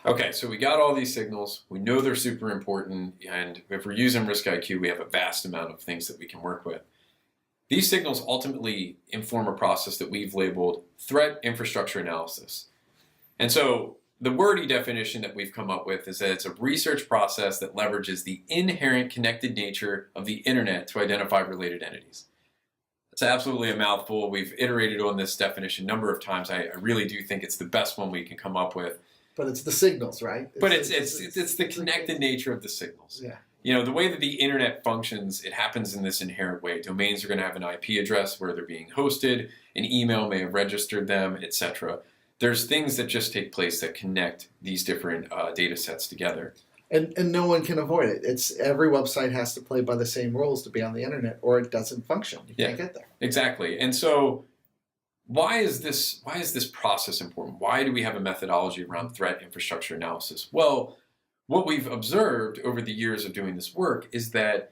Okay, so we got all these signals. We know they're super important, and if we're using Risk IQ, we have a vast amount of things that we can work with. These signals ultimately inform a process that we've labeled threat infrastructure analysis. And so the wordy definition that we've come up with is that it's a research process that leverages the inherent connected nature of the internet to identify related entities. It's absolutely a mouthful. We've iterated on this definition a number of times. I really do think it's the best one we can come up with. But it's the signals, right? It's the connected nature of the signals. Yeah. You know, the way that the internet functions, it happens in this inherent way. Domains are going to have an IP address where they're being hosted, an email may have registered them, etc. There's things that just take place that connect these different data sets together. And no one can avoid it. It's every website has to play by the same rules to be on the internet, or it doesn't function. You can't get there. Exactly. And so why is this process important? Why do we have a methodology around threat infrastructure analysis? Well, what we've observed over the years of doing this work is that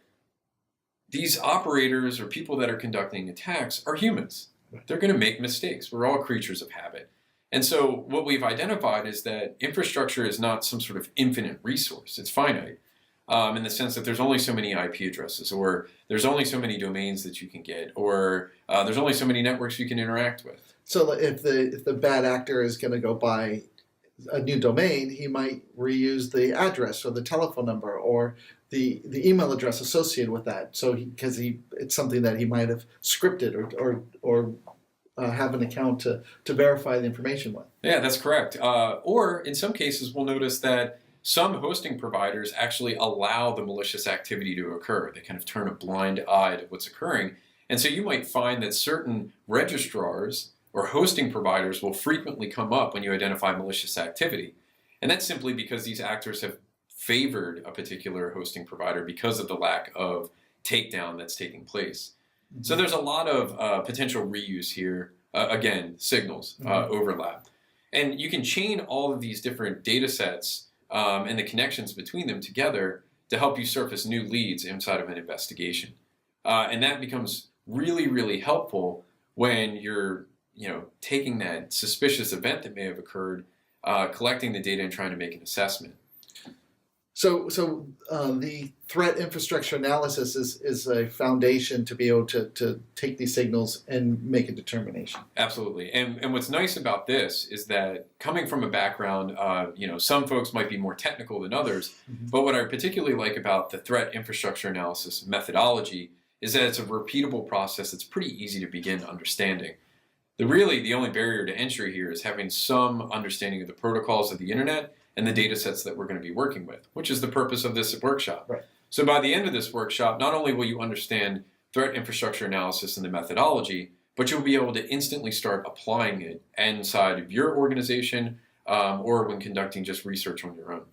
these operators or people that are conducting attacks are humans. They're going to make mistakes. We're all creatures of habit. And so what we've identified is that infrastructure is not some sort of infinite resource. It's finite in the sense that there's only so many IP addresses, or there's only so many domains that you can get, or there's only so many networks you can interact with. So if the bad actor is going to go buy a new domain, he might reuse the address or the telephone number or the email address associated with that. So because it's something that he might have scripted or have an account to verify the information with. Yeah, that's correct. Or in some cases, we'll notice that some hosting providers actually allow the malicious activity to occur. They kind of turn a blind eye to what's occurring. And so you might find that certain registrars or hosting providers will frequently come up when you identify malicious activity. And that's simply because these actors have favored a particular hosting provider because of the lack of takedown that's taking place. So there's a lot of potential reuse here. Again, signals, overlap. And you can chain all of these different data sets and the connections between them together to help you surface new leads inside of an investigation. And that becomes really, really helpful when you're taking that suspicious event that may have occurred, collecting the data and trying to make an assessment. So the threat infrastructure analysis is a foundation to be able to take these signals and make a determination. Absolutely. And what's nice about this is that coming from a background, some folks might be more technical than others, but what I particularly like about the threat infrastructure analysis methodology is that it's a repeatable process that's pretty easy to begin understanding. The only barrier to entry here is having some understanding of the protocols of the internet and the data sets that we're going to be working with, which is the purpose of this workshop. Right. So by the end of this workshop, not only will you understand threat infrastructure analysis and the methodology, but you'll be able to instantly start applying it inside of your organization or when conducting just research on your own.